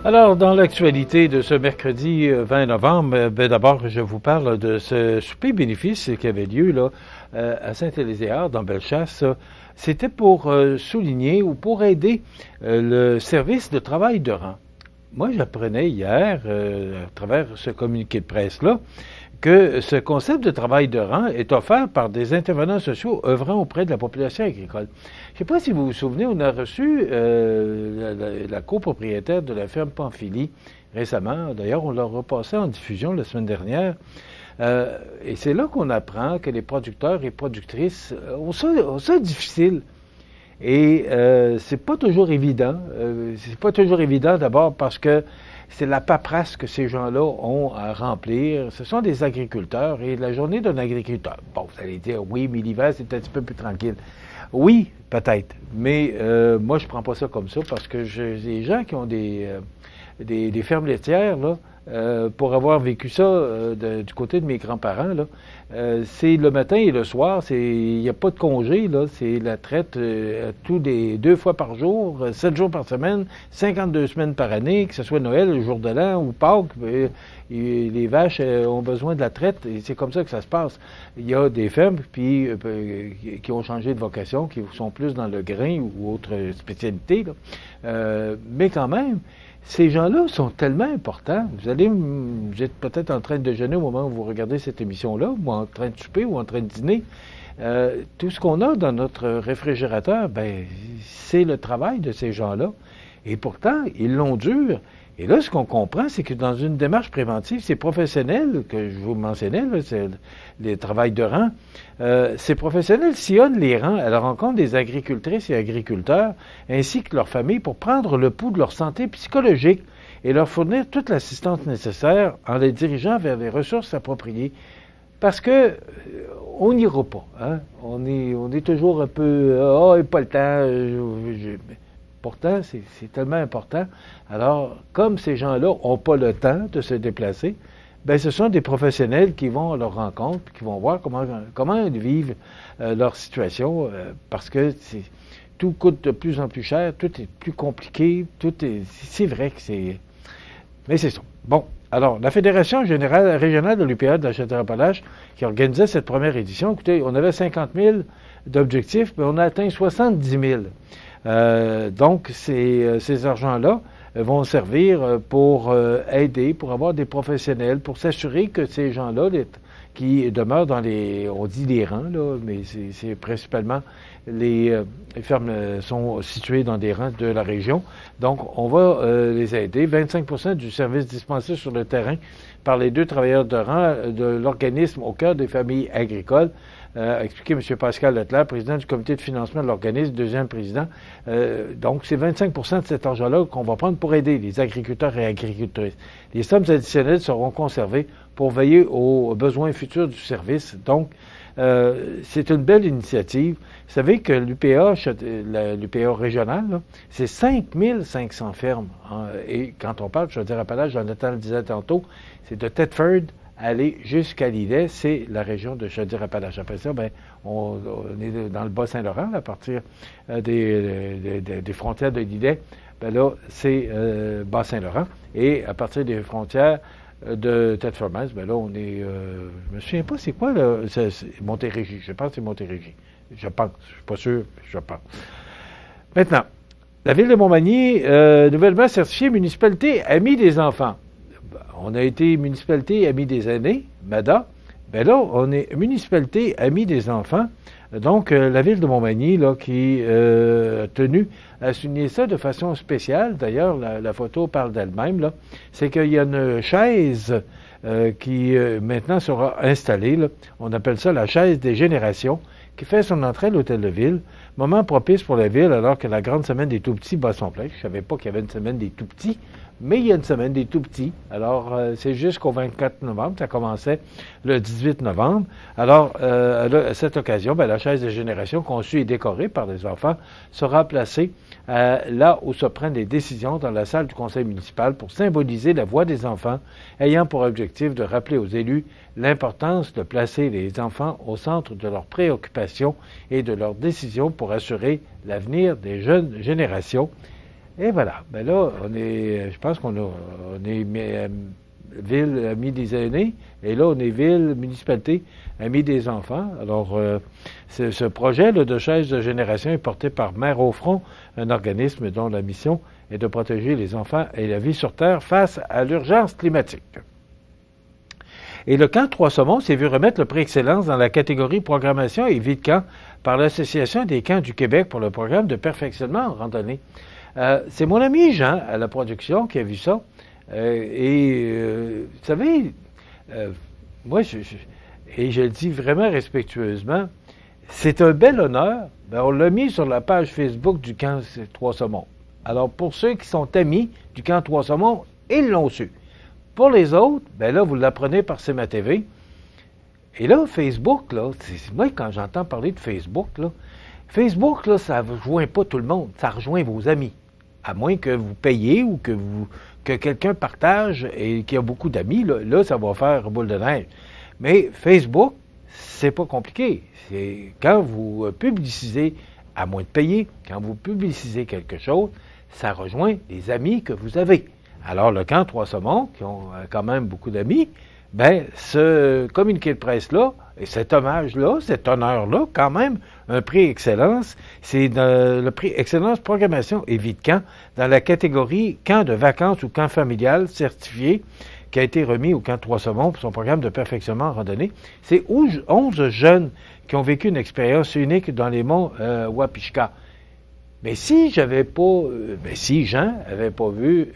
Alors, dans l'actualité de ce mercredi 20 novembre, d'abord, je vous parle de ce souper bénéfice qui avait lieu là, à Saint-Élyséard, dans Bellechasse. C'était pour souligner ou pour aider le service de travail de rang. Moi, j'apprenais hier, à travers ce communiqué de presse-là, que ce concept de travail de rang est offert par des intervenants sociaux œuvrant auprès de la population agricole. Je ne sais pas si vous vous souvenez, on a reçu la copropriétaire de la ferme Pamphili récemment. D'ailleurs, on l'a repassé en diffusion la semaine dernière. Et c'est là qu'on apprend que les producteurs et productrices ont ça difficile. Et c'est pas toujours évident. C'est pas toujours évident d'abord parce que c'est la paperasse que ces gens-là ont à remplir. Ce sont des agriculteurs et la journée d'un agriculteur. Bon, vous allez dire, oui, mais l'hiver, c'est un petit peu plus tranquille. Oui, peut-être. Mais moi, je prends pas ça comme ça parce que j'ai des gens qui ont des fermes laitières, là, pour avoir vécu ça du côté de mes grands-parents, là, c'est le matin et le soir, il n'y a pas de congé, là, c'est la traite tous les 2 fois par jour, 7 jours par semaine, 52 semaines par année, que ce soit Noël, le jour de l'an ou Pâques, les vaches ont besoin de la traite et c'est comme ça que ça se passe. Il y a des fermes puis, qui ont changé de vocation, qui sont plus dans le grain ou autre spécialité, là. Mais quand même, ces gens-là sont tellement importants. Vous êtes peut-être en train de déjeuner au moment où vous regardez cette émission-là, ou en train de souper, ou en train de dîner. Tout ce qu'on a dans notre réfrigérateur, ben, c'est le travail de ces gens-là. Et pourtant, ils l'ont dur. Et là, ce qu'on comprend, c'est que dans une démarche préventive, ces professionnels que je vous mentionnais, là, c'est les travails de rang, ces professionnels sillonnent les rangs à la rencontre des agricultrices et agriculteurs, ainsi que leurs familles, pour prendre le pouls de leur santé psychologique et leur fournir toute l'assistance nécessaire en les dirigeant vers les ressources appropriées. Parce que on n'ira pas. Hein? On est toujours un peu pas le temps. Pourtant, c'est tellement important. Alors, comme ces gens-là n'ont pas le temps de se déplacer, ben ce sont des professionnels qui vont à leur rencontre, puis qui vont voir comment ils vivent leur situation, parce que tout coûte de plus en plus cher, tout est plus compliqué, c'est vrai que c'est... Mais c'est ça. Bon, alors, la Fédération générale régionale de l'UPA de la Chaudière-Appalaches, qui organisait cette première édition, écoutez, on avait 50 000 d'objectifs, mais on a atteint 70 000. Donc, ces argents-là vont servir pour aider, pour avoir des professionnels, pour s'assurer que ces gens-là, qui demeurent dans on dit les rangs, là, mais c'est principalement les fermes sont situées dans des rangs de la région. Donc, on va les aider. 25% du service dispensé sur le terrain par les 2 travailleurs de rang de l'organisme au cœur des familles agricoles, a expliqué M. Pascal Leclerc, président du comité de financement de l'organisme, deuxième président. Donc, c'est 25% de cet argent-là qu'on va prendre pour aider les agriculteurs et agricultrices. Les sommes additionnelles seront conservées pour veiller aux besoins futurs du service. Donc, c'est une belle initiative. Vous savez que l'UPA régionale, c'est 5500 fermes. Hein, et quand on parle de Chaudière-Appalaches, Jonathan le disait tantôt, c'est de Thetford aller jusqu'à Lillet, c'est la région de Chaudière-Appalaches. Après ça, ben, on est dans le Bas-Saint-Laurent, à partir des frontières de Lillet. Ben là, c'est Bas-Saint-Laurent. Et à partir des frontières de Thetford-Mines, ben là, on est... je me souviens pas, c'est quoi, là? C'est Montérégie. Je pense que c'est Montérégie. Je pense. Je suis pas sûr. Je pense. Maintenant, la ville de Montmagny, nouvellement certifiée municipalité amie des enfants. On a été municipalité amie des aînés, MADA. Ben là, on est municipalité amie des enfants. Donc, la ville de Montmagny, là, qui a tenu à souligner ça de façon spéciale. D'ailleurs, la photo parle d'elle-même, là. C'est qu'il y a une chaise qui maintenant sera installée, là. On appelle ça la chaise des générations, qui fait son entrée à l'hôtel de ville. Moment propice pour la ville, alors que la grande semaine des tout-petits bat son plein. Je ne savais pas qu'il y avait une semaine des tout-petits, mais il y a une semaine des tout-petits. Alors, c'est jusqu'au 24 novembre. Ça commençait le 18 novembre. Alors, à cette occasion, ben, la chaise de génération, conçue et décorée par les enfants, sera placée là où se prennent les décisions dans la salle du conseil municipal pour symboliser la voix des enfants, ayant pour objectif de rappeler aux élus l'importance de placer les enfants au centre de leurs préoccupations et de leurs décisions pour assurer l'avenir des jeunes générations. Et voilà. Ben là, je pense on est ville amie des aînés, et là, on est ville, municipalité, amie des enfants. Alors, ce projet là, de chaise de génération est porté par Mère au front, un organisme dont la mission est de protéger les enfants et la vie sur Terre face à l'urgence climatique. Et le camp Trois-Saumons s'est vu remettre le prix Excellence dans la catégorie programmation et vie de camp par l'Association des camps du Québec pour le programme de perfectionnement en randonnée. C'est mon ami Jean à la production qui a vu ça. Vous savez, moi, et je le dis vraiment respectueusement, c'est un bel honneur. Ben, on l'a mis sur la page Facebook du camp Trois-Saumons. Alors, pour ceux qui sont amis du camp Trois-Saumons, ils l'ont su. Pour les autres, ben là, vous l'apprenez par CMA TV. Et là, Facebook, là, moi, quand j'entends parler de Facebook, là, ça ne rejoint pas tout le monde. Ça rejoint vos amis. À moins que vous payiez ou que quelqu'un partage et qu'il y a beaucoup d'amis, là, ça va faire boule de neige. Mais Facebook, c'est pas compliqué. C'est quand vous publicisez, à moins de payer, quand vous publicisez quelque chose, ça rejoint les amis que vous avez. Alors, le camp Trois-Saumons, qui ont quand même beaucoup d'amis, ben, ce communiqué de presse-là, et cet hommage-là, cet honneur-là, quand même, un prix Excellence, c'est le prix Excellence Programmation et vie de camp dans la catégorie camp de vacances ou camp familial certifié qui a été remis au camp Trois-Saumons pour son programme de perfectionnement en randonnée. C'est 11 jeunes qui ont vécu une expérience unique dans les monts Wapishka. Mais si j'avais pas, si Jean avait pas vu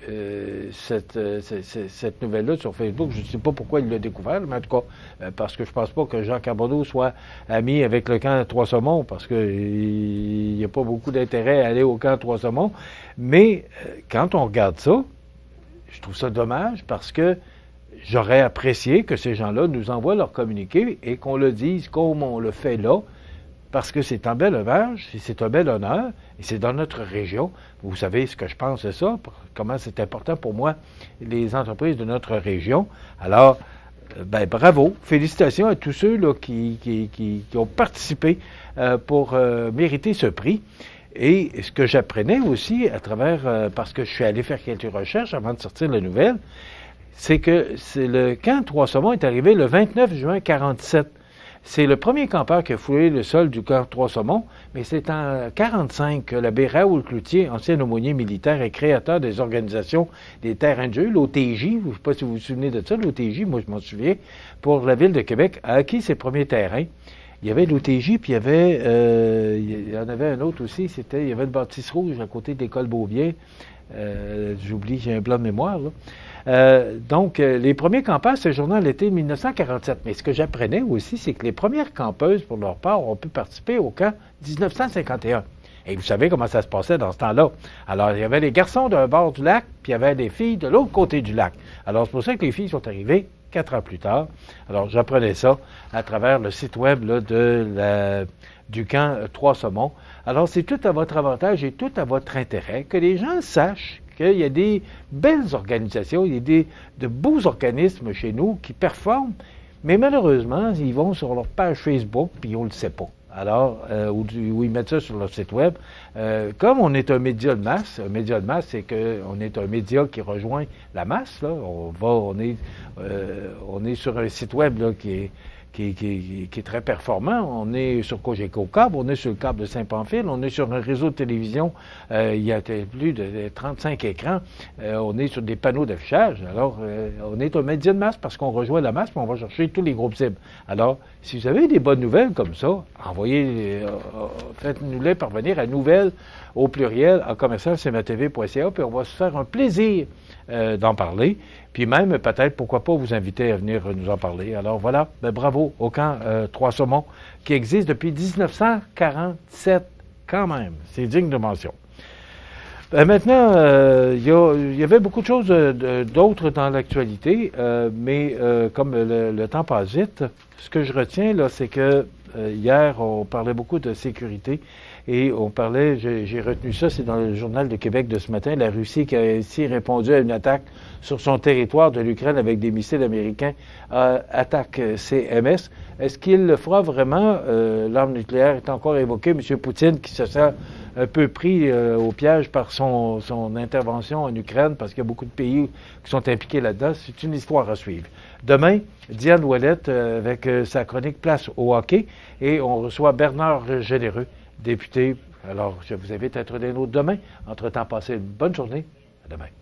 cette nouvelle-là sur Facebook, je ne sais pas pourquoi il l'a découvert, mais en tout cas, parce que je pense pas que Jean Carbonneau soit ami avec le camp Trois-Saumons, parce qu'il n'y a pas beaucoup d'intérêt à aller au camp Trois-Saumons. Mais quand on regarde ça, je trouve ça dommage parce que j'aurais apprécié que ces gens-là nous envoient leur communiqué et qu'on le dise comme on le fait là, parce que c'est un bel hommage, c'est un bel honneur, et c'est dans notre région. Vous savez ce que je pense de ça, comment c'est important pour moi, les entreprises de notre région. Alors, ben bravo, félicitations à tous ceux là, qui ont participé pour mériter ce prix. Et ce que j'apprenais aussi à travers, parce que je suis allé faire quelques recherches avant de sortir la nouvelle, c'est que le camp Trois-Saumons est arrivé le 29 juin 1947. C'est le premier campeur qui a foulé le sol du camp Trois-Saumons, mais c'est en 1945 que l'abbé Raoul Cloutier, ancien aumônier militaire et créateur des organisations des terrains de jeu, l'OTJ, je ne sais pas si vous vous souvenez de ça, l'OTJ, moi je m'en souviens, pour la ville de Québec, a acquis ses premiers terrains. Il y avait l'OTJ, puis il y en avait un autre aussi, il y avait une bâtisse rouge à côté de l'école Beaubien. J'oublie, j'ai un blanc de mémoire, là. Donc, les premiers campeurs séjournaient l'été 1947. Mais ce que j'apprenais aussi, c'est que les premières campeuses, pour leur part, ont pu participer au camp 1951. Et vous savez comment ça se passait dans ce temps-là. Alors, il y avait les garçons d'un bord du lac, puis il y avait des filles de l'autre côté du lac. Alors, c'est pour ça que les filles sont arrivées 4 ans plus tard. Alors, j'apprenais ça à travers le site web là, du camp Trois-Saumons. Alors, c'est tout à votre avantage et tout à votre intérêt que les gens sachent qu'il y a des belles organisations, il y a de beaux organismes chez nous qui performent, mais malheureusement, ils vont sur leur page Facebook puis on ne le sait pas. Alors, où ils mettent ça sur leur site web. Comme on est un média de masse, c'est qu'on est un média qui rejoint la masse. Là. On est sur un site web là, qui est très performant. On est sur Cogeco Câble, on est sur le câble de Saint-Pamphile, on est sur un réseau de télévision, il y a plus de 35 écrans, on est sur des panneaux d'affichage. Alors, on est un média de masse parce qu'on rejoint la masse, puis on va chercher tous les groupes cibles. Alors, si vous avez des bonnes nouvelles comme ça, faites-nous-les parvenir à nouvelles au pluriel en commercial-cmatv.ca, puis on va se faire un plaisir d'en parler. Puis même, peut-être, pourquoi pas vous inviter à venir nous en parler. Alors voilà, bravo au camp Trois-Saumons, qui existe depuis 1947, quand même. C'est digne de mention. Maintenant, il y avait beaucoup de choses d'autres dans l'actualité, mais comme le temps passe vite, ce que je retiens, là, c'est que hier, on parlait beaucoup de sécurité. Et on parlait, j'ai retenu ça, c'est dans le Journal de Québec de ce matin, la Russie qui a ici répondu à une attaque sur son territoire de l'Ukraine avec des missiles américains, attaque CMS. Est-ce qu'il le fera vraiment? L'arme nucléaire est encore évoquée. M. Poutine qui se sent un peu pris au piège par son intervention en Ukraine, parce qu'il y a beaucoup de pays qui sont impliqués là-dedans. C'est une histoire à suivre. Demain, Diane Ouellette avec sa chronique Place au hockey, et on reçoit Bernard Généreux, député. Alors, je vous invite à être des nôtres demain. Entre-temps, passez une bonne journée. À demain.